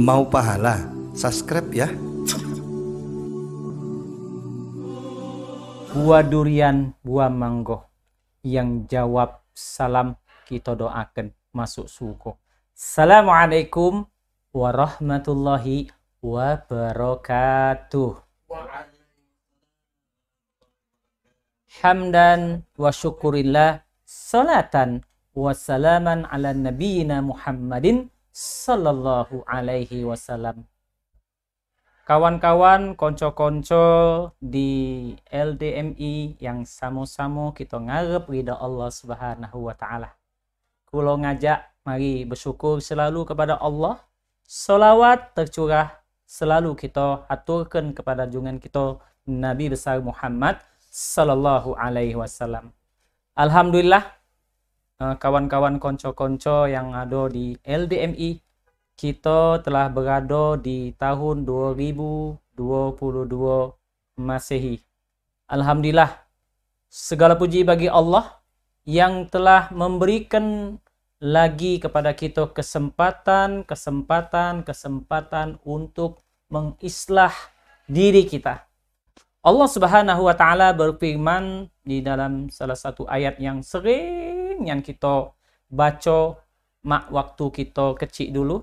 Mau pahala? Subscribe ya. Buah durian, buah manggo. Yang jawab salam kita doakan masuk surga. Assalamualaikum warahmatullahi wabarakatuh. Hamdan wa syukurillah, salatan wa salaman ala nabiyyina Muhammadin sallallahu alaihi wasallam. Kawan-kawan, konco-konco di LDMI yang sama-sama kita ngarep ridha Allah Subhanahu wa taala. Kulo ngajak mari bersyukur selalu kepada Allah. Selawat tercurah selalu kita aturkan kepada junjungan kita Nabi besar Muhammad sallallahu alaihi wasallam. Alhamdulillah, kawan-kawan konco-konco yang ada di LDMI, kita telah berada di tahun 2022 Masehi. Alhamdulillah, segala puji bagi Allah yang telah memberikan lagi kepada kita kesempatan untuk mengislah diri kita. Allah Subhanahu wa taala berfirman di dalam salah satu ayat yang sering yang kita baca waktu kita kecil dulu.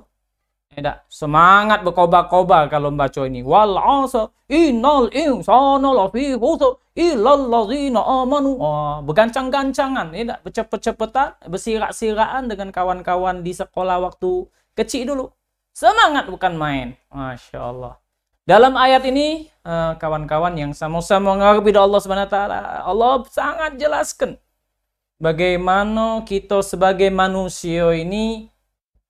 Semangat berkobar-kobar kalau membaca ini. Wal 'asr innal insana lafi khusr illal ladzina amanu. Bergancang-gancangan, bercepet-cepetan, bersirak-siraan dengan kawan-kawan di sekolah waktu kecil dulu. Semangat bukan main. Masya Allah. Dalam ayat ini, kawan-kawan yang sama-sama mengharapi Allah Subhanahu wa taala, Allah sangat jelaskan bagaimana kita sebagai manusia ini,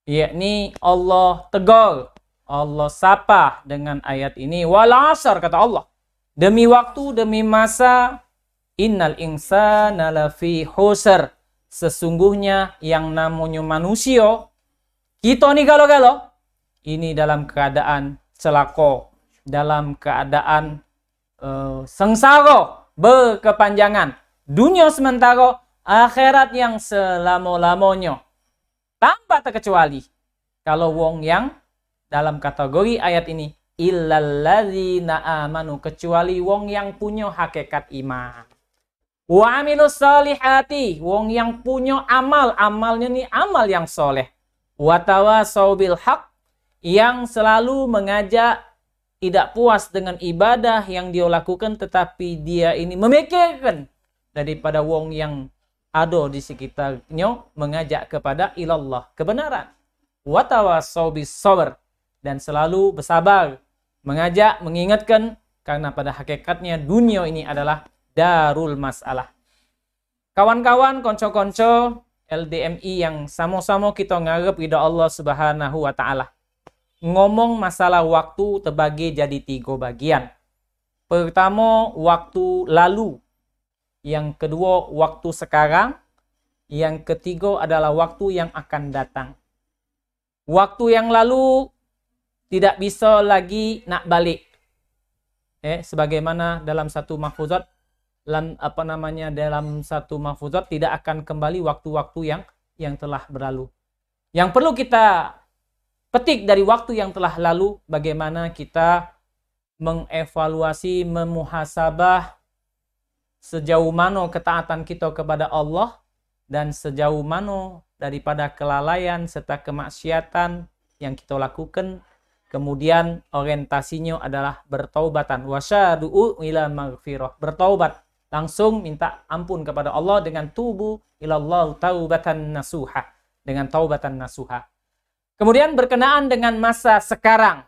yakni Allah tegur, Allah sapa dengan ayat ini. Wal 'asr, kata Allah, demi waktu, demi masa, innal insana lafi khusr, sesungguhnya yang namanya manusia, kita nih galau-galau, ini dalam keadaan celaka, dalam keadaan sengsara berkepanjangan, dunia sementara, akhirat yang selama-lamanya. Tanpa terkecuali kalau wong yang dalam kategori ayat ini illalladzina amanu, kecuali wong yang punya hakikat iman. Wa amilus solihati, wong yang punya amal, amalnya nih amal yang soleh. Wa tawasau bil haq, yang selalu mengajak tidak puas dengan ibadah yang dia lakukan, tetapi dia ini memikirkan daripada wong yang ada di sekitarnya, mengajak kepada ilallah, kebenaran. Wa tawasau bis sabr, dan selalu bersabar, mengajak, mengingatkan, karena pada hakikatnya dunia ini adalah darul masalah. Kawan-kawan, konco-konco LDMI yang sama-sama kita ngarep ridha Allah Subhanahu wa taala. Ngomong masalah waktu terbagi jadi 3 bagian. Pertama, waktu lalu. Yang kedua, waktu sekarang. Yang ketiga adalah waktu yang akan datang. Waktu yang lalu tidak bisa lagi nak balik. Sebagaimana dalam satu mahfuzat, dalam satu mahfuzat tidak akan kembali waktu-waktu yang telah berlalu. Yang perlu kita petik dari waktu yang telah lalu, bagaimana kita mengevaluasi, memuhasabah sejauh mana ketaatan kita kepada Allah dan sejauh mana daripada kelalaian serta kemaksiatan yang kita lakukan. Kemudian orientasinya adalah bertaubatan. Wasyadu'u ila maghfirah, bertaubat, langsung minta ampun kepada Allah dengan tubu ilallah taubatan nasuha, dengan taubatan nasuha. Kemudian berkenaan dengan masa sekarang,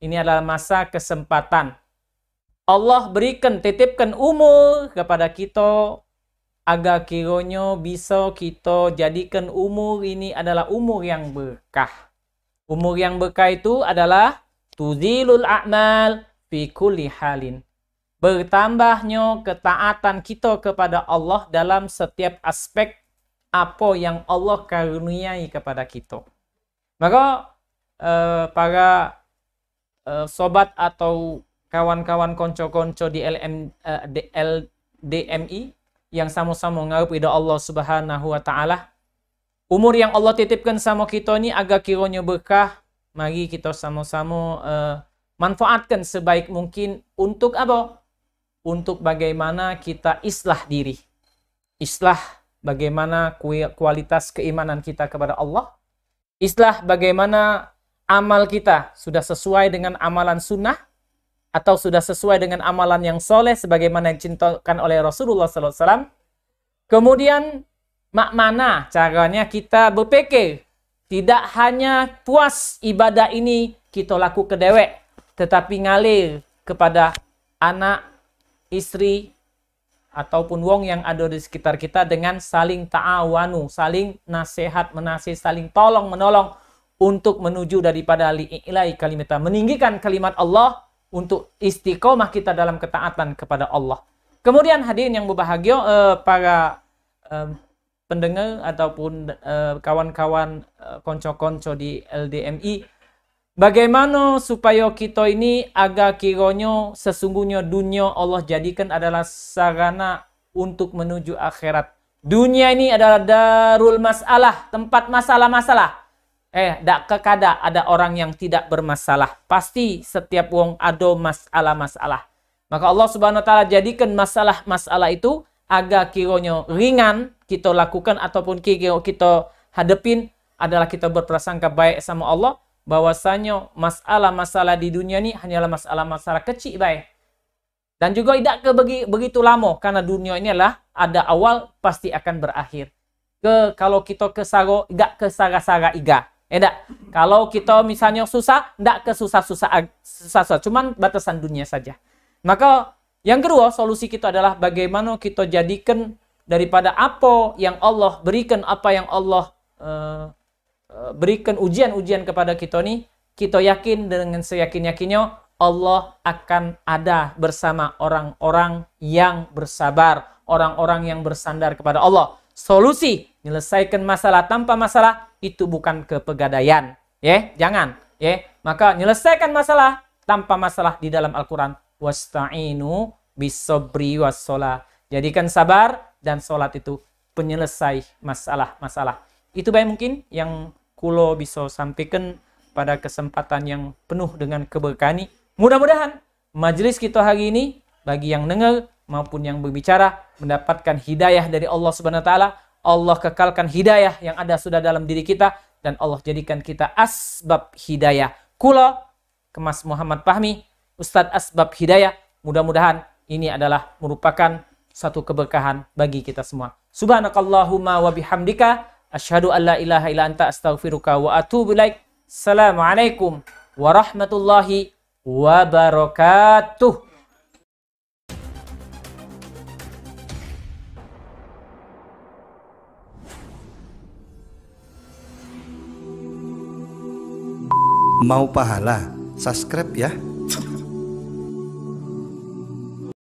ini adalah masa kesempatan. Allah berikan, titipkan umur kepada kita agar kiranya bisa kita jadikan umur ini adalah umur yang berkah. Umur yang berkah itu adalah tuzilul a'mal fi kulli halin. Bertambahnya ketaatan kita kepada Allah dalam setiap aspek apa yang Allah karuniai kepada kita. Maka para sobat atau kawan-kawan konco-konco di LDMI yang sama-sama mengarep ridha Allah Subhanahu wa taala, umur yang Allah titipkan sama kita ini agar kiranya berkah, mari kita sama-sama manfaatkan sebaik mungkin untuk apa? Untuk bagaimana kita islah diri. Islah bagaimana kualitas keimanan kita kepada Allah. Islah bagaimana amal kita sudah sesuai dengan amalan sunnah atau sudah sesuai dengan amalan yang soleh sebagaimana yang dicintakan oleh Rasulullah SAW. Kemudian mana caranya kita berpikir. Tidak hanya puas ibadah ini kita laku ke dewek, tetapi ngalir kepada anak, istri, ataupun wong yang ada di sekitar kita dengan saling ta'awanu, saling nasihat, menasih, saling tolong menolong untuk menuju daripada li'ilai kalimata, meninggikan kalimat Allah untuk istiqomah kita dalam ketaatan kepada Allah. Kemudian hadirin yang berbahagia, para pendengar ataupun kawan-kawan konco-konco di LDMI, bagaimana supaya kita ini agar kiranya sesungguhnya dunia Allah jadikan adalah sarana untuk menuju akhirat. Dunia ini adalah darul masalah, tempat masalah-masalah. Tak kekada ada orang yang tidak bermasalah. Pasti setiap wong ada masalah-masalah. Maka Allah Subhanahu wa taala jadikan masalah-masalah itu agar kiranya ringan kita lakukan ataupun kita hadapin adalah kita berprasangka baik sama Allah, bahwasanya masalah-masalah di dunia ini hanyalah masalah-masalah kecil baik. Dan juga tidak begitu lama, karena dunia ini adalah ada awal pasti akan berakhir. Kalau kita kesara, tidak kesara-sara iga. Kalau kita misalnya susah, tidak ke susah-susah, cuman batasan dunia saja. Maka yang kedua, solusi kita adalah bagaimana kita jadikan daripada apa yang Allah berikan, apa yang Allah berikan ujian-ujian kepada kita ni, kita yakin dengan seyakin-yakinnya Allah akan ada bersama orang-orang yang bersabar, orang-orang yang bersandar kepada Allah. Solusi menyelesaikan masalah tanpa masalah itu bukan kepegadaian, jangan, Maka menyelesaikan masalah tanpa masalah di dalam Al-Qur'an, wasta'inu bis-sabri was-shalah. Jadikan sabar dan salat itu penyelesai masalah-masalah. Itu baik mungkin yang kulo bisa sampaikan pada kesempatan yang penuh dengan keberkahan ini. Mudah-mudahan majelis kita hari ini bagi yang dengar maupun yang berbicara mendapatkan hidayah dari Allah Subhanahu wa taala. Allah kekalkan hidayah yang ada sudah dalam diri kita dan Allah jadikan kita asbab hidayah. Kulo Kemas Muhammad Fahmi, Ustadz Asbab Hidayah. Mudah-mudahan ini adalah merupakan satu keberkahan bagi kita semua. Subhanakallahumma wa bihamdika asyhadu an la ilaha illa anta astaghfiruka wa atubu ilaik. Assalamualaikum warahmatullahi wabarakatuh. Mau pahala? Subscribe ya.